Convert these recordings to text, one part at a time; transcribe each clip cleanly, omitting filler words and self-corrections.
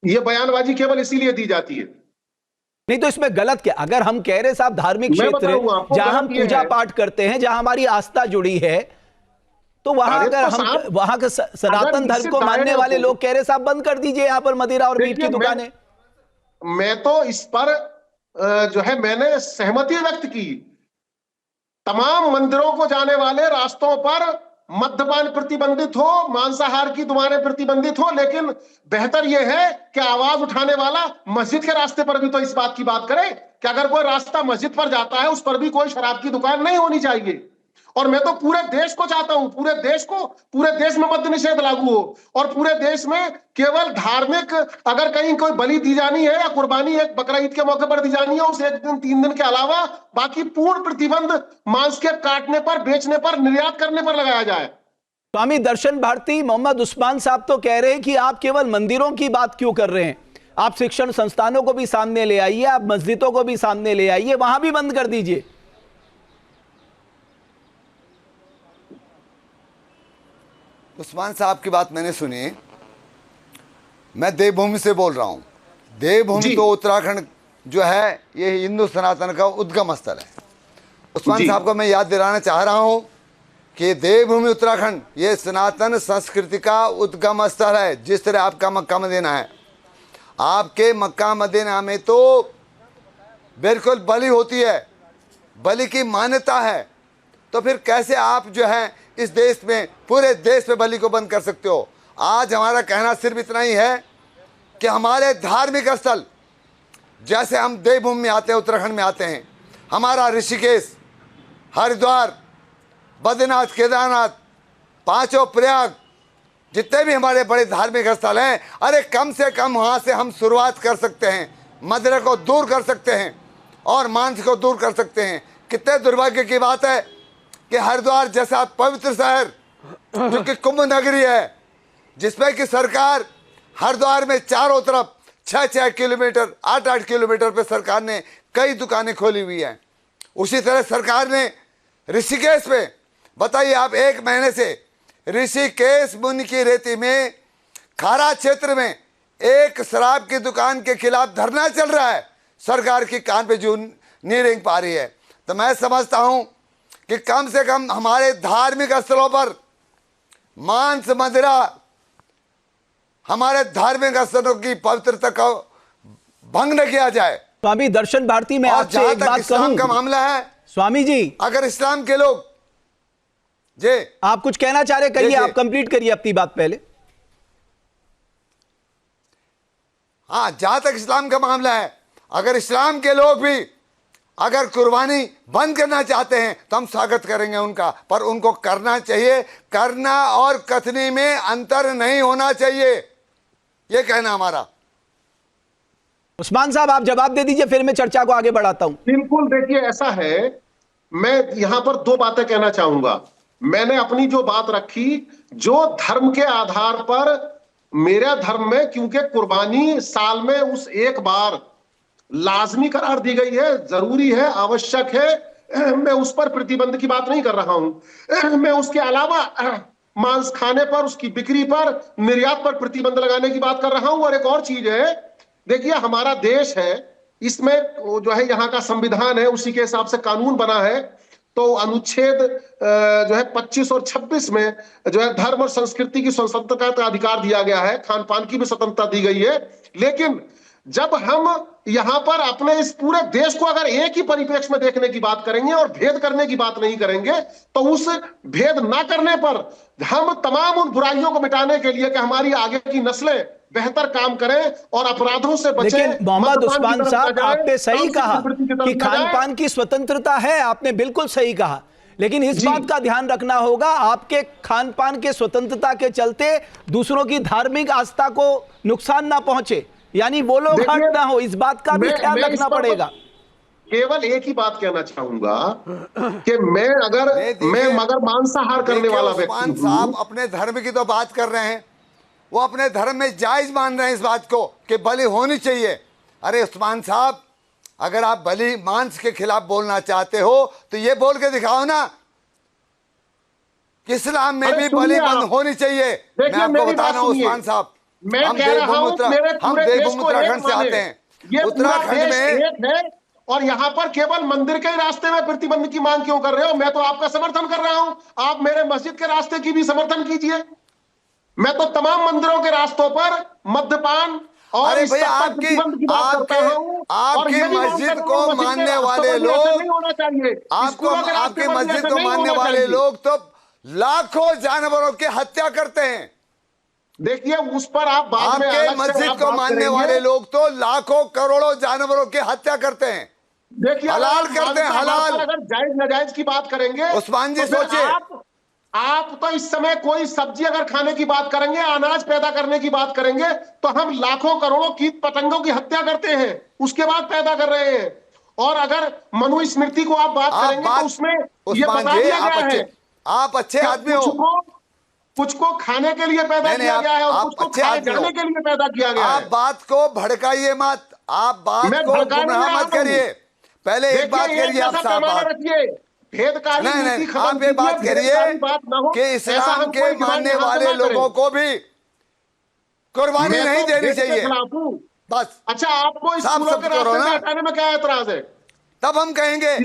ये बयानबाजी केवल इसीलिए दी जाती है। नहीं तो इसमें गलत क्या? अगर हम कह रहे साहब धार्मिक मैं क्षेत्र बताऊंगा जहां हम गलत ये पूजा है। पाठ करते हैं, जहां हमारी आस्था जुड़ी है, तो वहां अरे अगर तो हम साहब, वहां के अगर सनातन धर्म इसी को मानने दायरे वाले को, लोग कह रहे साहब बंद कर दीजिए यहां पर मदिरा और मीट की देखिए दुकानें। मैं तो इस पर जो है मैंने सहमति व्यक्त की। तमाम मंदिरों को जाने वाले रास्तों पर मद्यपान प्रतिबंधित हो, मांसाहार की दुकानें प्रतिबंधित हो, लेकिन बेहतर यह है कि आवाज उठाने वाला मस्जिद के रास्ते पर भी तो इस बात की बात करे कि अगर कोई रास्ता मस्जिद पर जाता है उस पर भी कोई शराब की दुकान नहीं होनी चाहिए। और मैं तो पूरे देश को चाहता हूं, पूरे देश में मद्य निषेध लागू हो, और पूरे देश में केवल धार्मिक, अगर कहीं कोई बलि दी जानी है या कुर्बानी एक बकरा ईद के मौके पर दी जानी है, उस एक दिन 3 दिन के अलावा बाकी पूर्ण प्रतिबंध मांस के काटने पर, बेचने पर, निर्यात करने पर लगाया जाए। स्वामी दर्शन भारती मोहम्मद उस्मान साहब तो कह रहे हैं कि आप केवल मंदिरों की बात क्यों कर रहे हैं, आप शिक्षण संस्थानों को भी सामने ले आइए, आप मस्जिदों को भी सामने ले आइए, वहां भी बंद कर दीजिए। उस्मान साहब की बात मैंने सुनी। मैं देवभूमि से बोल रहा हूँ। देवभूमि तो उत्तराखंड जो है ये हिंदू सनातन का उद्गम स्थल है। उस्मान साहब को मैं याद दिलाना चाह रहा हूँ कि देवभूमि उत्तराखंड ये सनातन संस्कृति का उद्गम स्थल है। जिस तरह आपका मक्का मदीना है, आपके मक्का मदीना में तो बिल्कुल बलि होती है, बलि की मान्यता है, तो फिर कैसे आप जो है इस देश में, पूरे देश में बलि को बंद कर सकते हो? आज हमारा कहना सिर्फ इतना ही है कि हमारे धार्मिक स्थल, जैसे हम देवभूमि में आते हैं, उत्तराखंड में आते हैं, हमारा ऋषिकेश, हरिद्वार, बद्रीनाथ, केदारनाथ, पांचों प्रयाग, जितने भी हमारे बड़े धार्मिक स्थल हैं, अरे कम से कम वहाँ से हम शुरुआत कर सकते हैं, मदिरा को दूर कर सकते हैं और मांस को दूर कर सकते हैं। कितने दुर्भाग्य की बात है कि हरिद्वार जैसा पवित्र शहर, जो कि कुंभ नगरी है, जिसमें कि सरकार हरिद्वार में चारों तरफ 6-6 किलोमीटर, 8-8 किलोमीटर पे सरकार ने कई दुकानें खोली हुई हैं। उसी तरह सरकार ने ऋषिकेश में, बताइए आप, 1 महीने से ऋषिकेश मुनि की रेती में, खारा क्षेत्र में एक शराब की दुकान के खिलाफ धरना चल रहा है। सरकार की कान पे जूं नहीं रेंग पा रही है। तो मैं समझता हूं कि कम से कम हमारे धार्मिक स्थलों पर मांस, मदिरा, हमारे धार्मिक स्थलों की पवित्रता को भंग न किया जाए। स्वामी दर्शन भारती, मैं आपसे एक बात इस्लाम कहूं। का मामला है स्वामी जी, अगर इस्लाम के लोग जी, आप कुछ कहना चाह रहे, कहिए, आप कंप्लीट करिए अपनी बात पहले। हाँ, जहां तक इस्लाम का मामला है, अगर इस्लाम के लोग भी अगर कुर्बानी बंद करना चाहते हैं तो हम स्वागत करेंगे उनका, पर उनको करना चाहिए। करना और कथनी में अंतर नहीं होना चाहिए, ये कहना हमारा। उस्मान साहब, आप जवाब दे दीजिए, फिर मैं चर्चा को आगे बढ़ाता हूं। बिल्कुल, देखिए ऐसा है, मैं यहां पर 2 बातें कहना चाहूंगा। मैंने अपनी जो बात रखी, जो धर्म के आधार पर, मेरे धर्म में क्योंकि कुर्बानी साल में उस एक बार लाजमी करार दी गई है, जरूरी है, आवश्यक है, मैं उस पर प्रतिबंध की बात नहीं कर रहा हूं। मैं उसके अलावा मांस खाने पर, उसकी बिक्री पर, निर्यात पर प्रतिबंध लगाने की बात कर रहा हूं। और एक और चीज है, देखिए हमारा देश है, इसमें जो है यहाँ का संविधान है, उसी के हिसाब से कानून बना है। तो अनुच्छेद जो है 25 और 26 में जो है धर्म और संस्कृति की स्वतंत्रता का अधिकार दिया गया है, खान पान की भी स्वतंत्रता दी गई है। लेकिन जब हम यहां पर अपने इस पूरे देश को अगर एक ही परिप्रेक्ष्य में देखने की बात करेंगे और भेद करने की बात नहीं करेंगे, तो उस भेद ना करने पर हम तमाम उन बुराइयों को मिटाने के लिए कि हमारी आगे की नस्लें बेहतर काम करें और अपराधों से बचें। लेकिन मोहम्मद उस्मान साहब, आपने सही कहा कि खान पान की स्वतंत्रता है, आपने बिल्कुल सही कहा, लेकिन इस बात का ध्यान रखना होगा, आपके खान पान के स्वतंत्रता के चलते दूसरों की धार्मिक आस्था को नुकसान ना पहुंचे, यानी वो लोग हट ना हो, इस बात का भी ख्याल रखना पड़ेगा। केवल एक ही बात कहना चाहूंगा कि मैं मगर मांसाहार करने वाला व्यक्ति हूं। साहब अपने धर्म की तो बात कर रहे हैं, वो अपने धर्म में जायज मान रहे हैं इस बात को कि बलि होनी चाहिए। अरे उस्मान साहब, अगर आप बलि, मांस के खिलाफ बोलना चाहते हो तो ये बोल के दिखाओ ना कि इस्लाम में भी बलि बंद होनी चाहिए। मैं आपको बता रहा हूं उस्मान साहब, मैं कह रहा हूं मेरे पूरे देश को उत्तराखंड से आते हैं, ये उत्तराखंड में एक है, और यहाँ पर केवल मंदिर के रास्ते में प्रतिबंध की मांग क्यों कर रहे हो? मैं तो आपका समर्थन कर रहा हूं, आप मेरे मस्जिद के रास्ते की भी समर्थन कीजिए। मैं तो तमाम मंदिरों के रास्तों पर मद्यपान और अरे भैया आपकी मस्जिद को मानने वाले लोग, नहीं होना चाहिए आपके मस्जिद को मानने वाले लोग तो लाखों जानवरों की हत्या करते हैं। देखिए उस पर आप बाद में आपके मस्जिद को मानने वाले लोग तो लाखों करोड़ों जानवरों की हत्या करते हैं, देखिए हलाल करते हैं, हलाल। अगर जायज नाजायज की बात करेंगे उस्मान जी, तो सोचिए, आप तो इस समय कोई सब्जी अगर खाने की बात करेंगे, अनाज पैदा करने की बात करेंगे, तो हम लाखों करोड़ों कीट पतंगों की हत्या करते हैं, उसके बाद पैदा कर रहे हैं। और अगर मनुस्मृति को आप बात करेंगे तो उसमें ये बता दिया गया है, आप अच्छे आदमी हो, कुछ को खाने के लिए पैदा किया गया है और कुछ को खाए जाने के लिए पैदा किया गया है। आप बात को भड़काइए मत, आप बात को गुमराह मत करिए। पहले एक बात करिए, आप साफ बात नहीं, आप ये बात करिए कि इस्लाम के मानने वाले लोगों को भी कुर्बानी नहीं देनी चाहिए, बस। अच्छा, आपको स्कूलों के रास्ते में हटाने में क्या एतराज है? तब हम कहेंगे।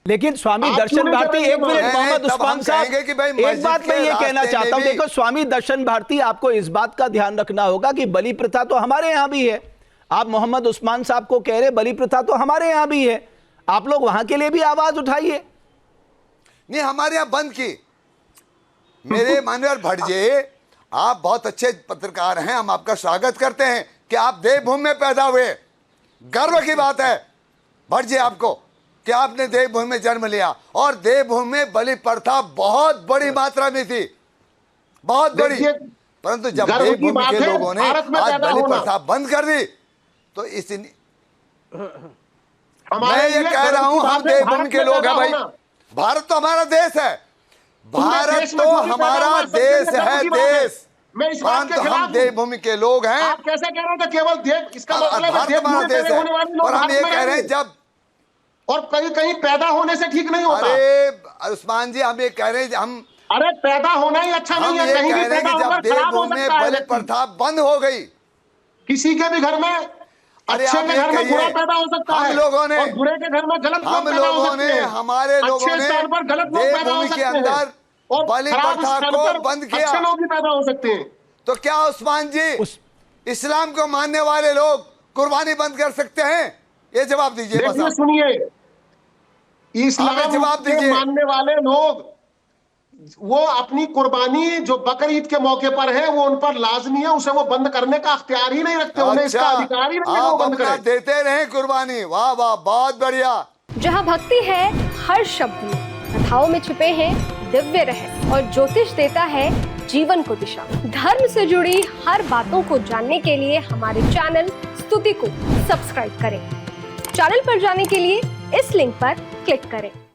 लेकिन स्वामी दर्शन भारती, एक मिनट मोहम्मद उस्मान साहब, एक बात मैं ये कहना चाहता हूं, देखो स्वामी दर्शन भारती, आपको इस बात का ध्यान रखना होगा कि बलि प्रथा तो हमारे यहां भी है। आप मोहम्मद उस्मान साहब को कह रहे बलि प्रथा तो हमारे यहां भी है, आप लोग वहां के लिए भी आवाज उठाइए। नहीं, हमारे यहां बंद की। मेरे माननीय भट्ट जी, आप बहुत अच्छे पत्रकार हैं, हम आपका स्वागत करते हैं कि आप देवभूमि में पैदा हुए, गर्व की बात है भट्ट जी आपको कि आपने देवभूमि में जन्म लिया। और देवभूमि में बलि प्रथा बहुत बड़ी मात्रा में थी, बहुत बड़ी, परंतु जब देवभूमि के लोगों ने आज बलि प्रथा बंद कर दी तो मैं ये कह रहा हूं, हम देवभूमि के लोग हैं भाई। भारत तो हमारा देश है, भारत तो हमारा देश है, देश। मैं इस बात के खिलाफ हम देवभूमि के लोग हैं। आप कैसे कह रहे थे केवल देव, इसका मतलब भारत हमारा देश है। और हम ये कह रहे हैं जब, और कहीं कहीं पैदा होने से ठीक नहीं होता। अरे उस्मान जी, हम ये कह रहे हैं, हम अरे पैदा होना ही अच्छा नहीं है, कहीं भी पैदा होकर खराब हो सकता है। बलि प्रथा बंद हो गई, किसी के भी घर में अच्छे के घर में बुरा पैदा हो सकता है, हम लोगों ने, और बुरे के घर में गलत हम लोगों ने, हमारे लोगों ने देवभूमि के अंदर बलि प्रथा को बंद किया, अच्छे लोग भी पैदा हो सकते हैं। तो क्या उस्मान जी, इस्लाम को मानने वाले लोग कुर्बानी बंद कर सकते हैं? ये जवाब दीजिए। देखिए सुनिए, इस्लाम जवाब दीजिए। मानने वाले लोग वो अपनी कुर्बानी जो बकरीद के मौके पर है वो उन पर लाजमी है, उसे वो बंद करने का अख्तियार ही नहीं रखते, उन्हें इसका अधिकार ही नहीं है वो बंद करें। देते रहे कुर्बानी। वाह वाह, बहुत बढ़िया। जहाँ भक्ति है हर शब्द में, कथाओं में छुपे हैं दिव्य रहस्य, और ज्योतिष देता है जीवन को दिशा। धर्म से जुड़ी हर बातों को जानने के लिए हमारे चैनल स्तुति को सब्सक्राइब करें। चैनल पर जाने के लिए इस लिंक पर क्लिक करें।